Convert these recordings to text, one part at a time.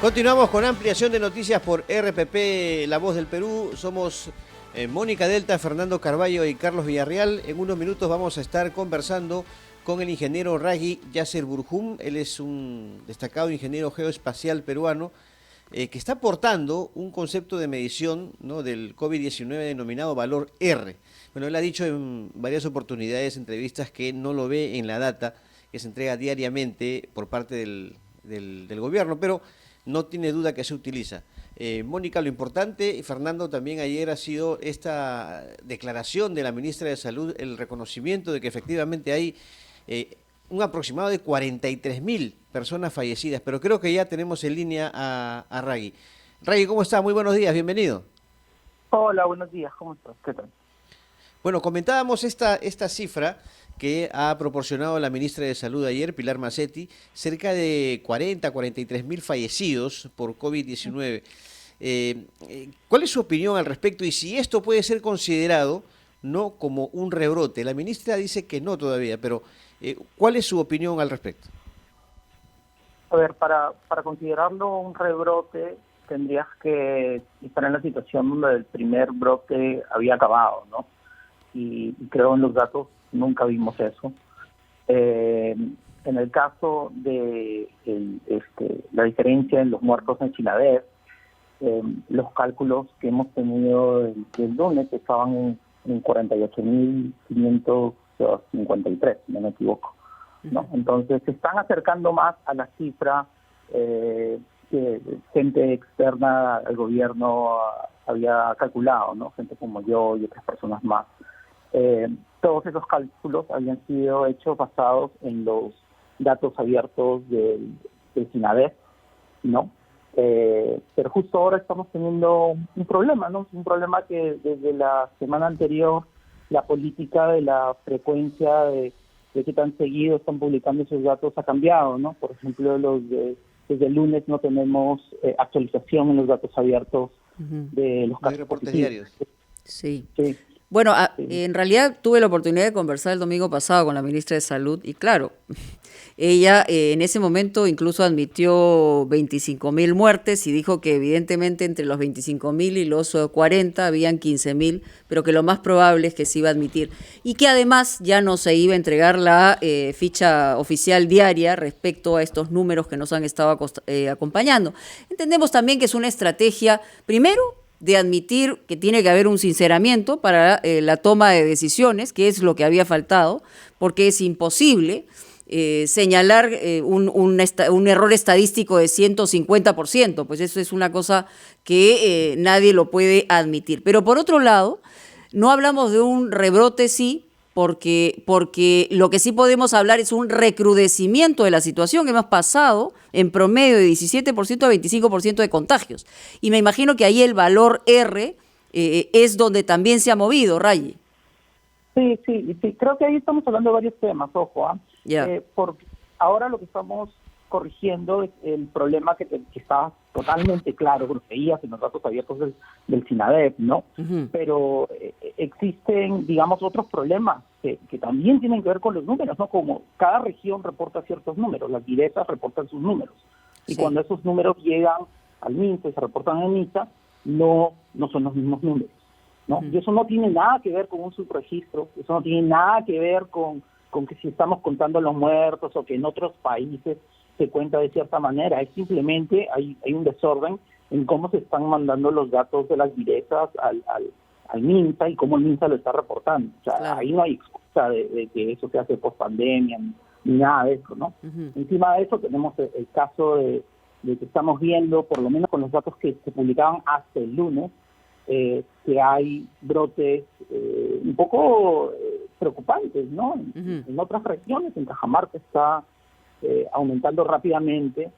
Continuamos con ampliación de noticias por RPP, La Voz del Perú. Somos Mónica Delta, Fernando Carballo y Carlos Villarreal. En unos minutos vamos a estar conversando con el ingeniero Ragui Yasser Burhum. Él es un destacado ingeniero geoespacial peruano que está aportando un concepto de medición, ¿no?, del COVID-19 denominado valor R. Bueno, él ha dicho en varias oportunidades, entrevistas, que no lo ve en la data que se entrega diariamente por parte del gobierno, pero no tiene duda que se utiliza. Mónica, lo importante, y Fernando, también ayer ha sido esta declaración de la ministra de Salud, el reconocimiento de que efectivamente hay un aproximado de 43.000 personas fallecidas, pero creo que ya tenemos en línea a Ragui. Ragui, ¿cómo está? Muy buenos días, bienvenido. Hola, buenos días, ¿cómo estás? ¿Qué tal? Bueno, comentábamos esta cifra que ha proporcionado la ministra de Salud ayer, Pilar Macetti, cerca de 43.000 fallecidos por COVID-19. ¿Cuál es su opinión al respecto y si esto puede ser considerado no como un rebrote? La ministra dice que no todavía, pero ¿cuál es su opinión al respecto? A ver, para considerarlo un rebrote tendrías que estar en la situación donde el primer brote había acabado, ¿no? Y creo en los datos nunca vimos eso. En el caso de la diferencia en los muertos en Sinadef, los cálculos que hemos tenido el lunes estaban en 48.553, si no me equivoco, ¿no? Entonces se están acercando más a la cifra que gente externa al gobierno había calculado, ¿no? Gente como yo y otras personas más. Todos esos cálculos habían sido hechos basados en los datos abiertos del Sinadef, ¿no? Pero justo ahora estamos teniendo un problema, ¿no? Un problema que desde la semana anterior la política de la frecuencia de qué tan seguido están publicando esos datos ha cambiado, ¿no? Por ejemplo, desde el lunes no tenemos actualización en los datos abiertos de los casos reportes diarios. Sí. Sí. Bueno, en realidad tuve la oportunidad de conversar el domingo pasado con la ministra de Salud y claro, ella en ese momento incluso admitió 25.000 muertes y dijo que evidentemente entre los 25.000 y los 40 habían 15.000, pero que lo más probable es que se iba a admitir y que además ya no se iba a entregar la ficha oficial diaria respecto a estos números que nos han estado acompañando. Entendemos también que es una estrategia, primero, de admitir que tiene que haber un sinceramiento para la toma de decisiones, que es lo que había faltado, porque es imposible señalar un error estadístico de 150%, pues eso es una cosa que nadie lo puede admitir. Pero por otro lado, no hablamos de un rebrote, sí, porque lo que sí podemos hablar es un recrudecimiento de la situación. Hemos pasado en promedio de 17% a 25% de contagios. Y me imagino que ahí el valor R es donde también se ha movido, Ragui. Sí, creo que ahí estamos hablando de varios temas, ojo, porque ahora lo que estamos corrigiendo es el problema que está totalmente claro, lo veías en los datos abiertos del Sinadef, ¿no? Pero existen, digamos, otros problemas que también tienen que ver con los números, ¿no? Como cada región reporta ciertos números, las directas reportan sus números, y cuando esos números llegan al MINSA y se reportan en MINSA, no son los mismos números, ¿no? Y eso no tiene nada que ver con un subregistro, eso no tiene nada que ver con que si estamos contando los muertos o que en otros países se cuenta de cierta manera. Es simplemente hay un desorden en cómo se están mandando los datos de las directas al MINSA y cómo el MINSA lo está reportando. O sea, ahí no hay excusa de que eso se hace post pandemia ni nada de eso, ¿no? Encima de eso tenemos el caso de que estamos viendo, por lo menos con los datos que se publicaban hasta el lunes, que hay brotes un poco preocupantes, ¿no? En otras regiones, en Cajamarca está aumentando rápidamente,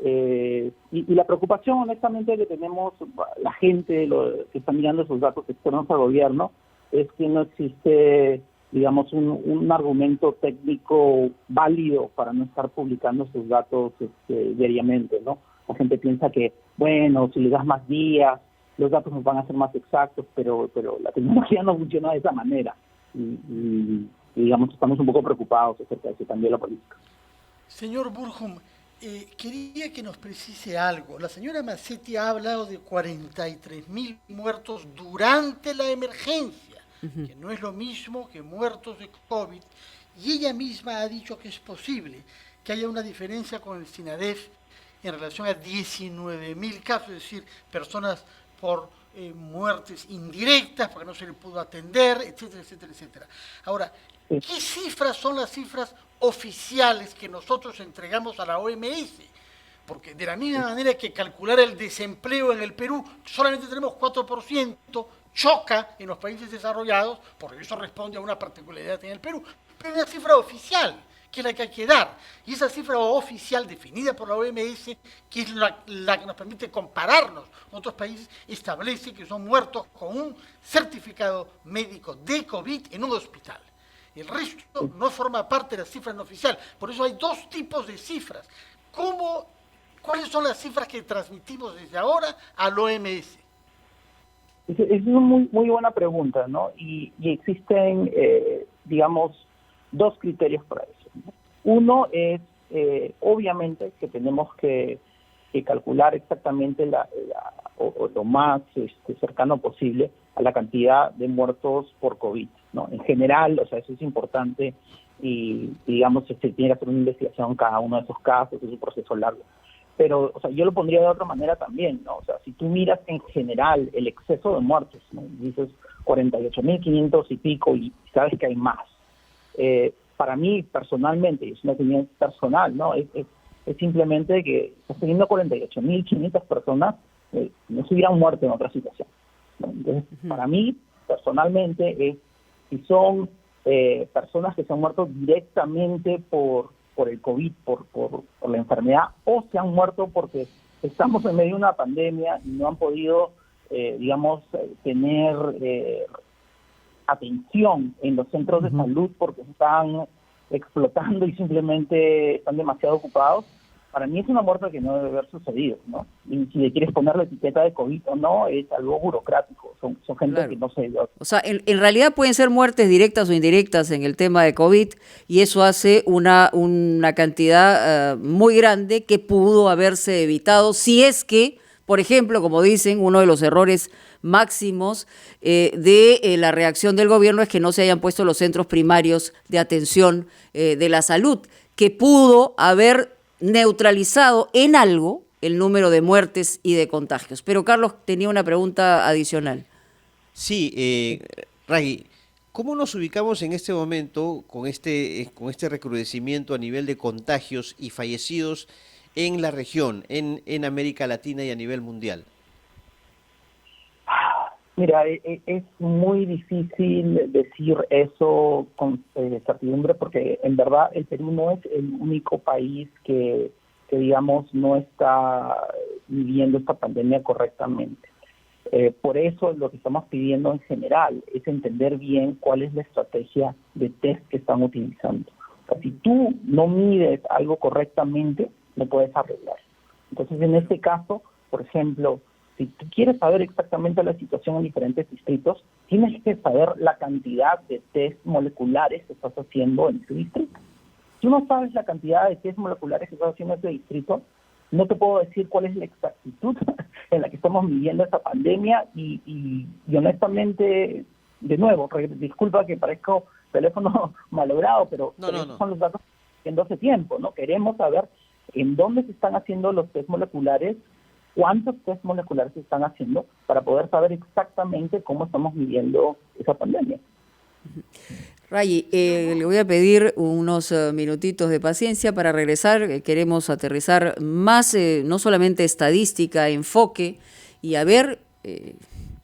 y la preocupación honestamente que tenemos la gente que está mirando esos datos externos al gobierno es que no existe, digamos, un argumento técnico válido para no estar publicando esos datos diariamente, ¿no? La gente piensa que, bueno, si le das más días, los datos nos van a ser más exactos, pero la tecnología no funciona de esa manera y digamos, estamos un poco preocupados acerca de ese cambio de la política. Señor Burhum, quería que nos precise algo. La señora Mazzetti ha hablado de 43.000 muertos durante la emergencia, que no es lo mismo que muertos de COVID, y ella misma ha dicho que es posible que haya una diferencia con el SINADEF en relación a 19.000 casos, es decir, personas por muertes indirectas, porque no se le pudo atender, etcétera, etcétera, etcétera. Ahora, ¿qué cifras son las cifras oficiales que nosotros entregamos a la OMS? Porque de la misma manera que calcular el desempleo en el Perú, solamente tenemos 4%, choca en los países desarrollados, porque eso responde a una particularidad en el Perú, pero es una cifra oficial, que es la que hay que dar. Y esa cifra oficial definida por la OMS, que es la que nos permite compararnos con otros países, establece que son muertos con un certificado médico de COVID en un hospital. El resto no forma parte de la cifra no oficial. Por eso hay dos tipos de cifras. ¿Cuáles son las cifras que transmitimos desde ahora al OMS? Es una muy buena pregunta, ¿no? Y existen, digamos, dos criterios para eso, ¿no? Uno es, obviamente, que tenemos que calcular exactamente o lo más cercano posible a la cantidad de muertos por COVID, ¿no? En general, o sea, eso es importante y, digamos, se tiene que hacer una investigación en cada uno de esos casos, es un proceso largo. Pero, o sea, yo lo pondría de otra manera también, ¿no? O sea, si tú miras en general el exceso de muertos, ¿no? Dices 48.500 y pico y sabes que hay más. Para mí, personalmente, y es una opinión personal, ¿no? Es simplemente que estás teniendo 48.500 personas, no se hubieran muerto en otra situación, ¿no? Entonces, para mí, personalmente, si son personas que se han muerto directamente por el COVID, por la enfermedad, o se han muerto porque estamos en medio de una pandemia y no han podido, digamos, tener atención en los centros de salud porque están explotando y simplemente están demasiado ocupados. Para mí es una muerte que no debe haber sucedido, ¿no? Y si le quieres poner la etiqueta de COVID o no, es algo burocrático, son gente claro, que no se dio. O sea, en realidad pueden ser muertes directas o indirectas en el tema de COVID, y eso hace una cantidad muy grande que pudo haberse evitado si es que, por ejemplo, como dicen, uno de los errores máximos de la reacción del gobierno es que no se hayan puesto los centros primarios de atención de la salud, que pudo haber neutralizado en algo el número de muertes y de contagios. Pero Carlos tenía una pregunta adicional. Sí, Ragui, ¿cómo nos ubicamos en este momento con este recrudecimiento a nivel de contagios y fallecidos en la región, en América Latina y a nivel mundial? Mira, es muy difícil decir eso con certidumbre porque en verdad el Perú no es el único país que digamos no está viviendo esta pandemia correctamente. Por eso lo que estamos pidiendo en general es entender bien cuál es la estrategia de test que están utilizando. O sea, si tú no mides algo correctamente, no puedes arreglar. Entonces, en este caso, por ejemplo, si tú quieres saber exactamente la situación en diferentes distritos, tienes que saber la cantidad de test moleculares que estás haciendo en ese distrito. Si tú no sabes la cantidad de test moleculares que estás haciendo en ese distrito, no te puedo decir cuál es la exactitud en la que estamos viviendo esta pandemia y honestamente, de nuevo, disculpa que parezco teléfono malogrado, pero esos son los datos que hace tiempo, ¿no? Queremos saber en dónde se están haciendo los test moleculares, cuántos test moleculares se están haciendo para poder saber exactamente cómo estamos viviendo esa pandemia. Ragui, le voy a pedir unos minutitos de paciencia para regresar. Queremos aterrizar más, no solamente estadística, enfoque, y a ver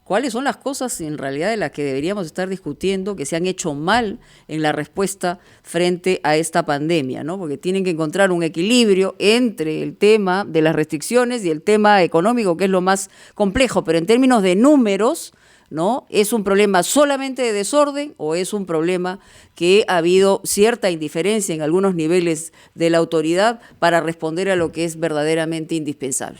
cuáles son las cosas en realidad de las que deberíamos estar discutiendo, que se han hecho mal en la respuesta frente a esta pandemia, ¿no? Porque tienen que encontrar un equilibrio entre el tema de las restricciones y el tema económico, que es lo más complejo, pero en términos de números, ¿no? ¿Es un problema solamente de desorden o es un problema que ha habido cierta indiferencia en algunos niveles de la autoridad para responder a lo que es verdaderamente indispensable?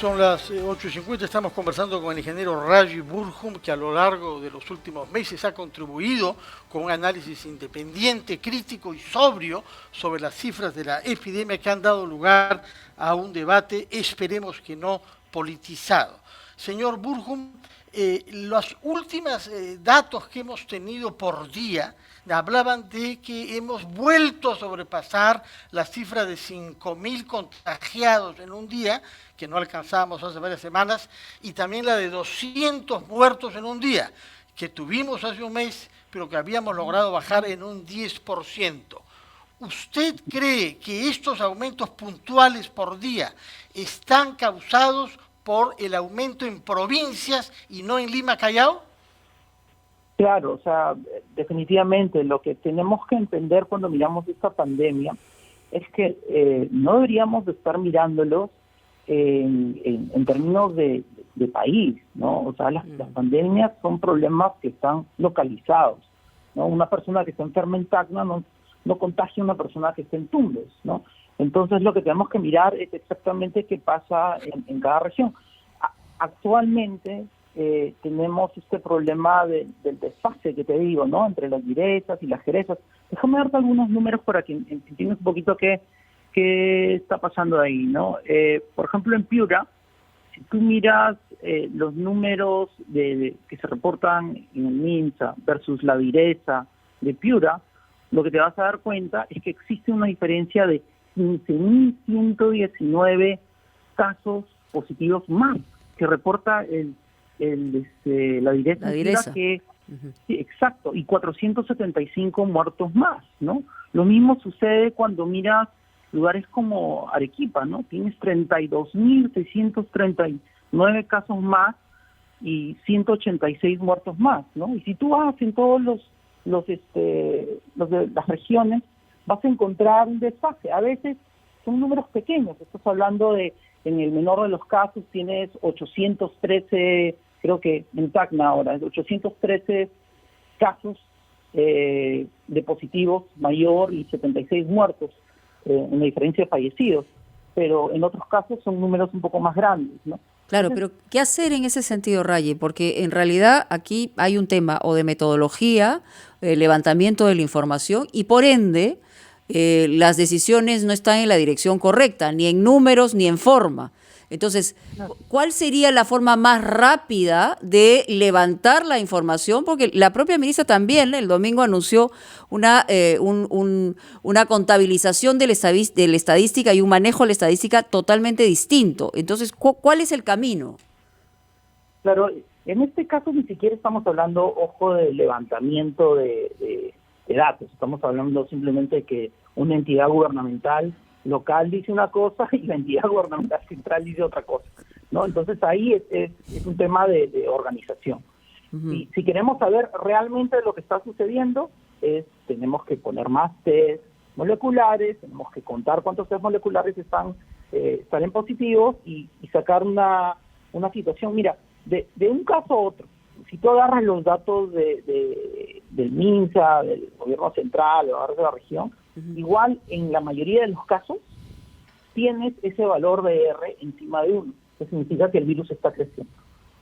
Son las 8:50, estamos conversando con el ingeniero Raji Burhum, que a lo largo de los últimos meses ha contribuido con un análisis independiente, crítico y sobrio sobre las cifras de la epidemia que han dado lugar a un debate, esperemos que no politizado. Señor Burhum, los últimos datos que hemos tenido por día hablaban de que hemos vuelto a sobrepasar la cifra de 5.000 contagiados en un día, que no alcanzábamos hace varias semanas, y también la de 200 muertos en un día, que tuvimos hace un mes, pero que habíamos logrado bajar en un 10%. ¿Usted cree que estos aumentos puntuales por día están causados por el aumento en provincias y no en Lima, Callao? Claro, o sea, definitivamente lo que tenemos que entender cuando miramos esta pandemia es que no deberíamos de estar mirándolos en términos de país, ¿no? O sea, las pandemias son problemas que están localizados, ¿no? Una persona que está enferma en Tacna no contagia a una persona que está en Tumbes, ¿no? Entonces lo que tenemos que mirar es exactamente qué pasa en cada región. Actualmente tenemos este problema del desfase que te digo, ¿no? Entre las direzas y las jerezas. Déjame darte algunos números para que entiendas un poquito qué está pasando ahí, ¿no? Por ejemplo, en Piura, si tú miras los números que se reportan en el MINSA versus la direza de Piura, lo que te vas a dar cuenta es que existe una diferencia de 15.119 casos positivos más que reporta la direza. Que, sí, exacto, y 475 muertos más, ¿no? Lo mismo sucede cuando miras lugares como Arequipa, ¿no? Tienes 32.639 casos más y 186 muertos más, ¿no? Y si tú vas en todos los de las regiones, vas a encontrar un desfase. A veces son números pequeños. Estás hablando de, en el menor de los casos, tienes 813, creo que en Tacna ahora, 813 casos de positivos mayor y 76 muertos, una diferencia de fallecidos. Pero en otros casos son números un poco más grandes, ¿no? Claro, pero ¿qué hacer en ese sentido, Rayi? Porque en realidad aquí hay un tema o de metodología, levantamiento de la información y por ende las decisiones no están en la dirección correcta, ni en números ni en forma. Entonces, ¿cuál sería la forma más rápida de levantar la información? Porque la propia ministra también el domingo anunció una contabilización de la estadística y un manejo de la estadística totalmente distinto. Entonces, ¿cuál es el camino? Claro, en este caso ni siquiera estamos hablando, ojo, de levantamiento de datos. Estamos hablando simplemente de que una entidad gubernamental local dice una cosa y la entidad gubernamental central dice otra cosa, ¿no? Entonces ahí es un tema de organización. Y si queremos saber realmente lo que está sucediendo, tenemos que poner más test moleculares, tenemos que contar cuántos test moleculares salen positivos y sacar una situación. Mira, de un caso a otro, si tú agarras los datos del MINSA, del gobierno central, o de la región, igual en la mayoría de los casos tienes ese valor de R encima de 1, que significa que el virus está creciendo.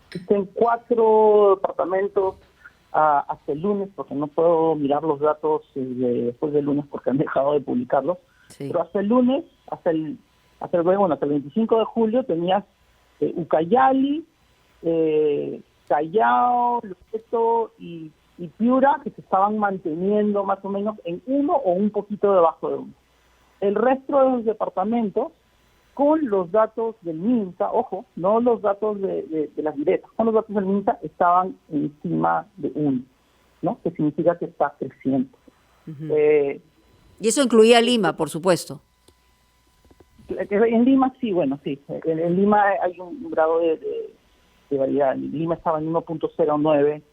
Existen 4 departamentos hasta el lunes, porque no puedo mirar los datos después del lunes porque han dejado de publicarlos, sí. Pero hasta el lunes, hasta el 25 de julio tenías Ucayali, Callao, Loreto y Piura, que se estaban manteniendo más o menos en 1 o un poquito debajo de 1. El resto de los departamentos, con los datos del MINSA, ojo, no los datos de las directas, con los datos del MINSA estaban encima de 1, ¿no? Que significa que está creciendo. Y eso incluía Lima, por supuesto. En Lima sí, bueno, sí. En Lima hay un grado de variedad. Lima estaba en 1.09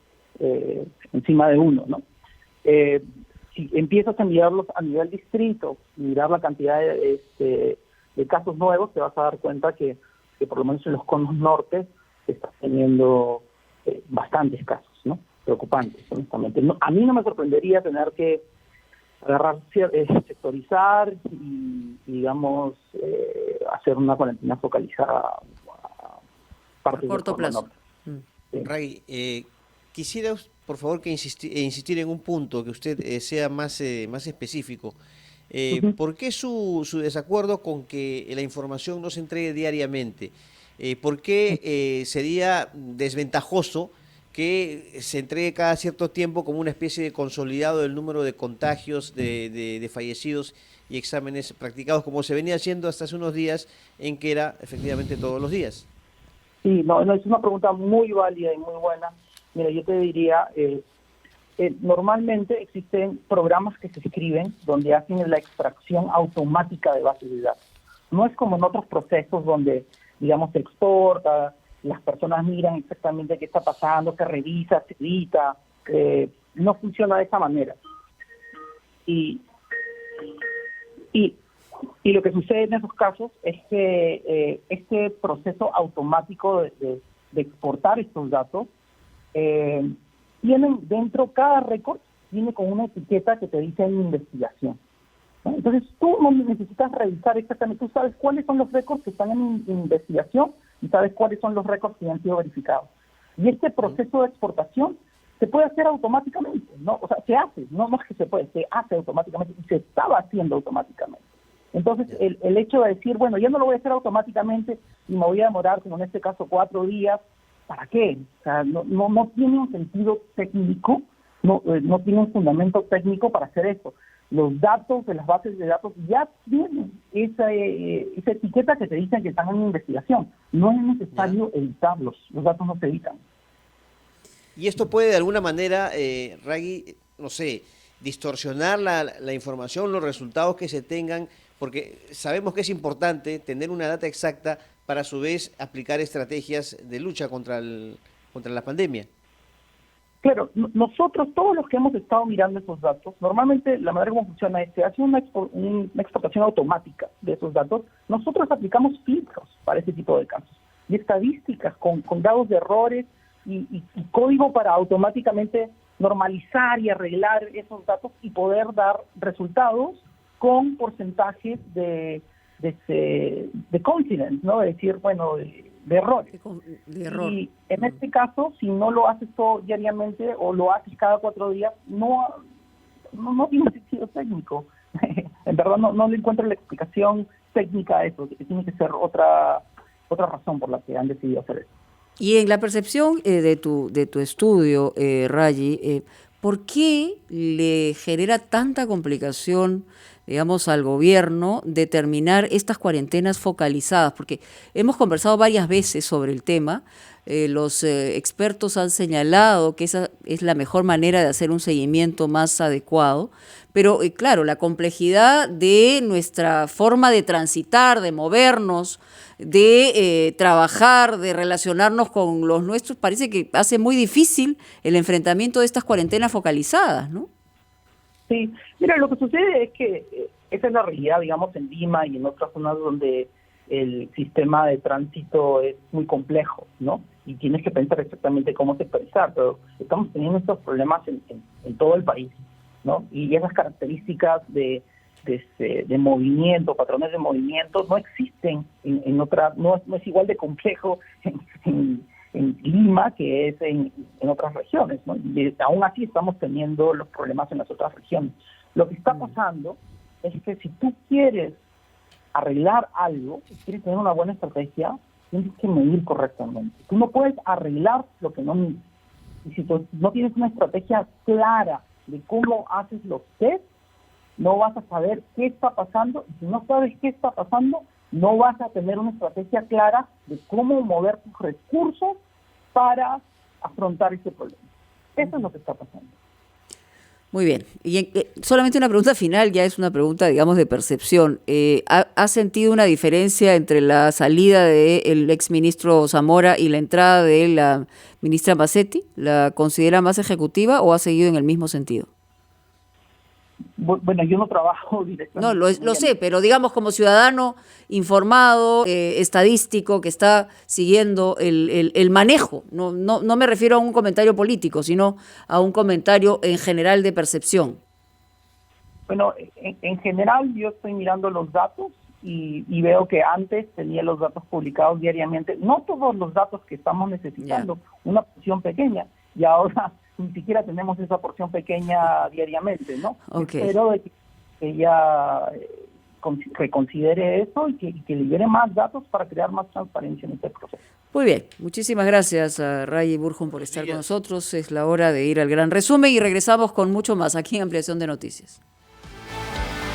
encima de 1, ¿no? Si empiezas a mirarlos a nivel distrito, mirar la cantidad de casos nuevos, te vas a dar cuenta que por lo menos en los conos norte estás teniendo bastantes casos, ¿no? Preocupantes, honestamente. No, a mí no me sorprendería tener que agarrar, sectorizar y digamos, hacer una cuarentena focalizada partes corto del Cono plazo. Norte. Sí. Ray, quisiera, por favor, que insistir en un punto, que usted sea más específico. ¿Por qué su desacuerdo con que la información no se entregue diariamente? ¿Por qué sería desventajoso que se entregue cada cierto tiempo como una especie de consolidado del número de contagios, de fallecidos y exámenes practicados, como se venía haciendo hasta hace unos días, en que era efectivamente todos los días? Sí, no, es una pregunta muy válida y muy buena. Mira, yo te diría, normalmente existen programas que se escriben donde hacen la extracción automática de bases de datos. No es como en otros procesos donde, digamos, se exporta, las personas miran exactamente qué está pasando, se revisa, se edita. No funciona de esa manera. Y lo que sucede en esos casos es que este proceso automático de exportar estos datos tienen dentro, cada récord viene con una etiqueta que te dice en investigación, ¿no? Entonces tú no necesitas revisar exactamente, tú sabes cuáles son los récords que están en investigación y sabes cuáles son los récords que han sido verificados. Y este proceso de exportación se puede hacer automáticamente, ¿no? O sea, se hace, no es que se puede, se hace automáticamente y se estaba haciendo automáticamente. Entonces, el hecho de decir, bueno, ya no lo voy a hacer automáticamente y me voy a demorar, como en este caso, 4 días, ¿para qué? O sea, no tiene un sentido técnico, no tiene un fundamento técnico para hacer eso. Los datos de las bases de datos ya tienen esa etiqueta que te dicen que están en investigación. No es necesario editarlos, los datos no se editan. Y esto puede de alguna manera, Ragui, no sé, distorsionar la información, los resultados que se tengan, porque sabemos que es importante tener una data exacta para a su vez aplicar estrategias de lucha contra la pandemia. Claro, nosotros, todos los que hemos estado mirando esos datos, normalmente la manera como funciona es que hace una exportación automática de esos datos. Nosotros aplicamos filtros para ese tipo de casos y estadísticas con grados de errores y código para automáticamente normalizar y arreglar esos datos y poder dar resultados con porcentajes de coincidence, ¿no? Es decir, bueno, de errores. De error. Y en este caso, si no lo haces todo diariamente o lo haces cada 4 días, no tiene sentido técnico. En verdad no le encuentro la explicación técnica a eso, que tiene que ser otra razón por la que han decidido hacer eso. Y en la percepción de tu estudio, Rayi, ¿por qué le genera tanta complicación, digamos, al gobierno determinar estas cuarentenas focalizadas? Porque hemos conversado varias veces sobre el tema, los expertos han señalado que esa es la mejor manera de hacer un seguimiento más adecuado, pero claro, la complejidad de nuestra forma de transitar, de movernos, de trabajar, de relacionarnos con los nuestros, parece que hace muy difícil el enfrentamiento de estas cuarentenas focalizadas, ¿no? Sí, mira, lo que sucede es que esa es la realidad, digamos, en Lima y en otras zonas donde el sistema de tránsito es muy complejo, ¿no? Y tienes que pensar exactamente cómo sectorizar, pero estamos teniendo estos problemas en todo el país, ¿no? Y esas características de movimiento, patrones de movimiento, no existen en otra, no es igual de complejo en Lima que es en otras regiones, ¿no? Y aún así estamos teniendo los problemas en las otras regiones. Lo que está pasando es que si tú quieres arreglar algo, si quieres tener una buena estrategia, tienes que medir correctamente. Tú no puedes arreglar lo que no mides. Y si tú no tienes una estrategia clara de cómo haces los test, no vas a saber qué está pasando, y si no sabes qué está pasando, no vas a tener una estrategia clara de cómo mover tus recursos para afrontar ese problema. Eso es lo que está pasando. Muy bien. Y solamente una pregunta final, ya es una pregunta, digamos, de percepción. ¿Ha sentido una diferencia entre la salida del exministro Zamora y la entrada de la ministra Massetti? ¿La considera más ejecutiva o ha seguido en el mismo sentido? Bueno, yo no trabajo directamente. No, lo sé, pero digamos como ciudadano informado, estadístico, que está siguiendo el manejo. No me refiero a un comentario político, sino a un comentario en general de percepción. Bueno, en general yo estoy mirando los datos y veo que antes tenía los datos publicados diariamente, no todos los datos que estamos necesitando, una porción pequeña, y ahora ni siquiera tenemos esa porción pequeña diariamente, ¿no? Okay. Espero de que ella reconsidere eso y que libere más datos para crear más transparencia en este proceso. Muy bien, muchísimas gracias a Raggi Burjun por estar con nosotros. Es la hora de ir al gran resumen y regresamos con mucho más aquí en Ampliación de Noticias.